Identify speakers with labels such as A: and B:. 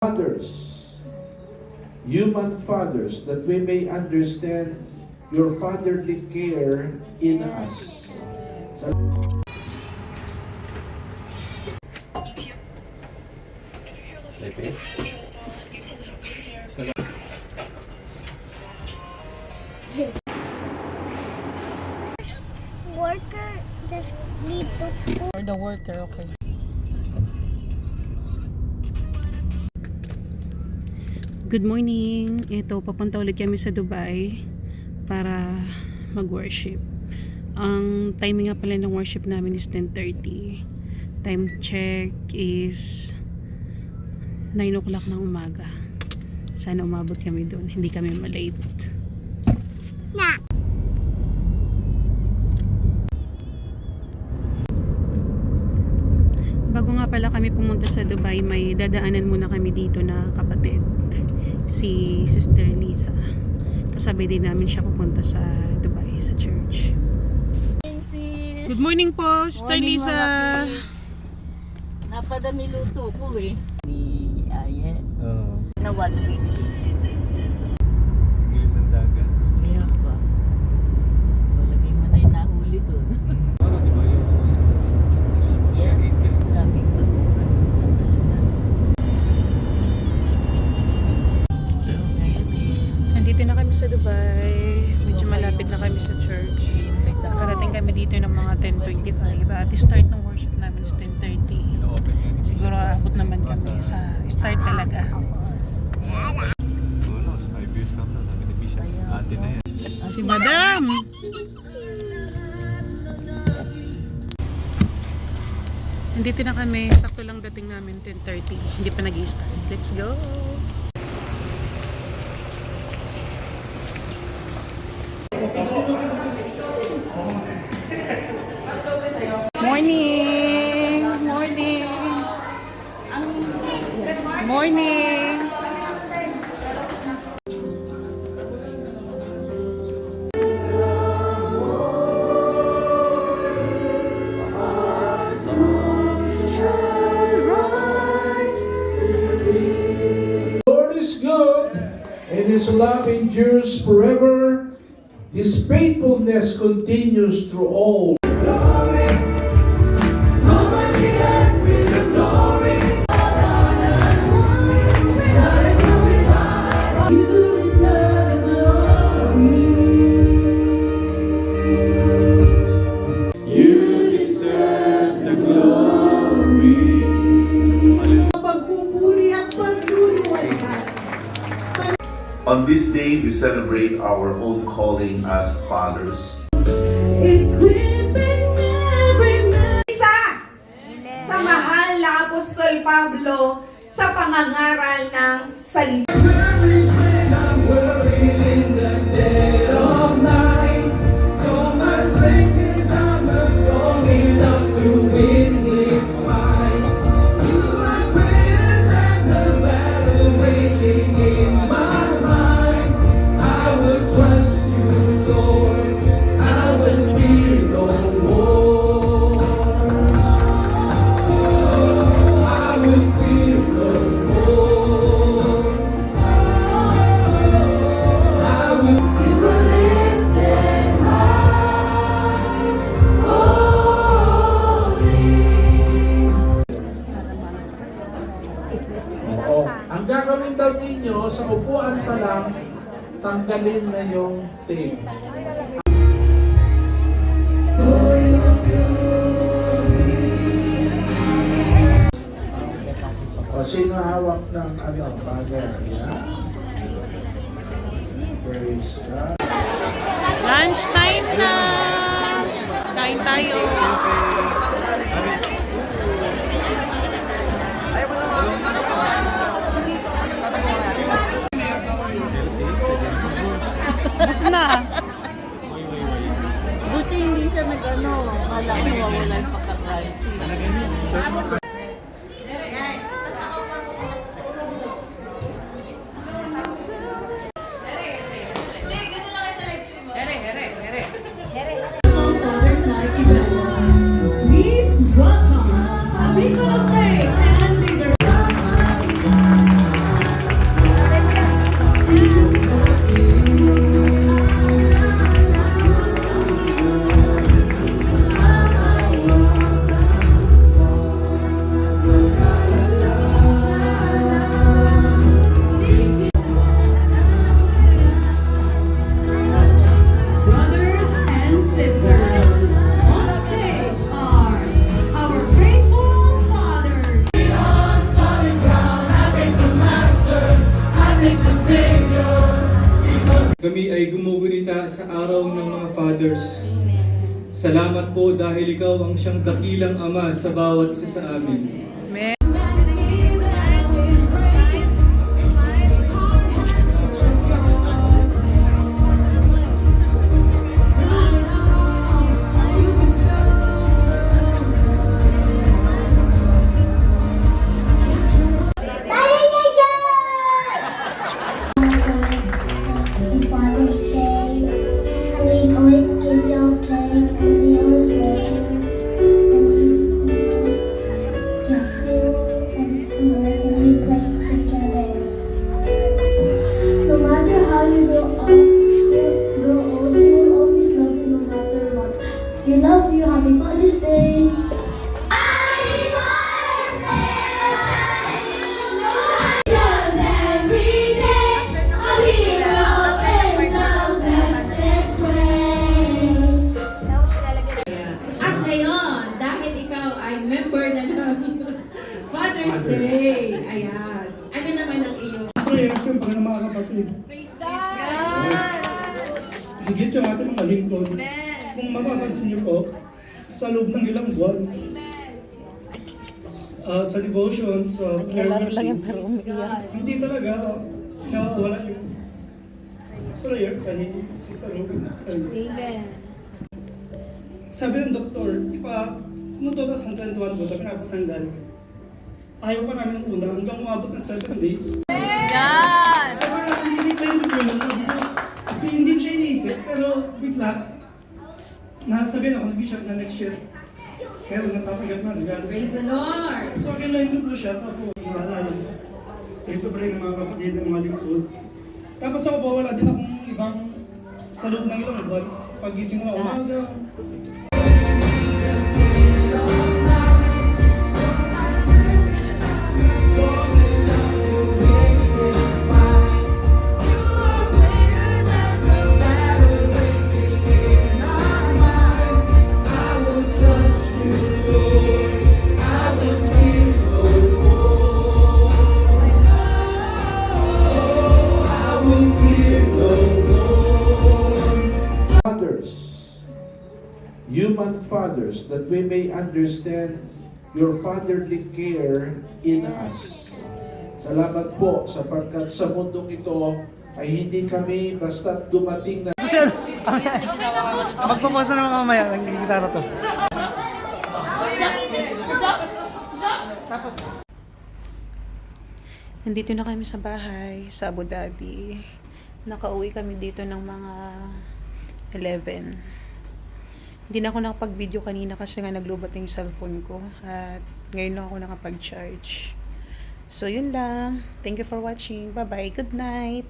A: Fathers, human fathers, that we may understand your fatherly care in us.
B: Worker just need to put.
C: For the worker, okay. Good morning! Ito, papunta ulit kami sa Dubai para mag-worship. Ang timing nga pala ng worship namin is 10:30. Time check is 9 o'clock ng umaga. Sana umabot kami doon. Hindi kami malate.
B: Na.
C: Bago nga pala kami pumunta sa Dubai, may dadaanan muna kami dito na kapatid. Si Sister Lisa. Kasabay din namin siya pupunta sa Dubai, sa church. Good morning po, Sister
D: Morning,
C: Lisa.
D: mga kids. Napadami luto ko eh. Ni Aye. Na 1 week sis.
E: Gilid ng dagat.
D: Kaya ba? Palagay mo na yung nahuli dun.
E: Ano, di ba yung sa
D: Yeah.
E: Eagle?
D: Daming pagbukas na talaga.
C: Nandito na kami sa Dubai. Medyo malapit na kami sa church. Nakarating kami dito ng mga 10:25. At start ng worship namin is 10:30.
E: Ino-open nga ni
C: Siguro aabot naman kami sa start talaga.
E: Wala, sa 5 years lang na. Nagkatipi siya. Ate na yan.
C: Si Madam! Nandito na kami. Sakto lang dating namin 10:30. Hindi pa nag-i-start. Let's go! Morning! Morning! Morning!
A: Lord is good, and His love endures forever. His faithfulness continues through all.
F: On this day, we celebrate our own calling as fathers.
G: Isa sa mahal na Apostol Pablo sa pangangaral ng salita.
A: Oo. Ang gagawin daw ninyo, sa upuan pa lang, tanggalin na yung tape. O, sino hawak ng bagay? Yan. Praise God.
C: Lunch time na! Kain tayo! Bus na!
D: Buti hindi siya nag-ano. Kala ko mawala yung pagkakain.
G: Please welcome a beacon of faith and leadership.
H: Kami ay gumugunita sa araw ng mga fathers. Salamat po dahil ikaw ang siyang dakilang ama sa bawat isa sa amin.
B: On Father's Day, and we'd always give y'all cake, and we always love you, and we always give food and cards, and we play together. No matter how you grow up, you grow old, we will always love you no matter what. We love you. Happy Father's Day.
I: At ngayon, dahil ikaw ay member na ng Father's Day, ayan. Ano naman ang iyong
J: Prayer, siyempre ng mga kapatid.
I: Praise God!
J: Higit yung ating mga lingkod. Kung mapapansin niyo po, sa loob ng ilang buwan, sa devotion, sa prayer meeting, hindi talaga nawawala yung prayer kay Sister Ruby.
I: Amen.
J: Sabi ng doktor, noong 2021 po, ito pinapatanggal. Ayaw pa namin ng una hanggang umabot ng 7 days. Sabi nga, hindi tayo yun. Sabi ko, hindi siya iniisip, pero bigla, nasabihin ako, nag-bishop na next year. Pero natatanggap na, regalo siya.
I: Praise the Lord!
J: So, kinlaim ko po siya, tapos naalala. Pray ng mga kapatid, ng mga lingkod. Tapos ako po, wala din akong ibang sa loob ng ilang buwan. Pag-gising ko na umaga,
A: human fathers, that we may understand your fatherly care in us. Salamat po sapagkat sa mundong ito ay hindi kami basta dumating na
J: magpaposa naman mamaya, ng gitara to.
C: Nandito na kami sa bahay, sa Abu Dhabi. Nakauwi kami dito ng mga 11. Hindi na ako nakapag-video kanina kasi nga naglubat yung cellphone ko. At ngayon lang ako nakapag-charge. So, yun lang. Thank you for watching. Bye-bye. Good night.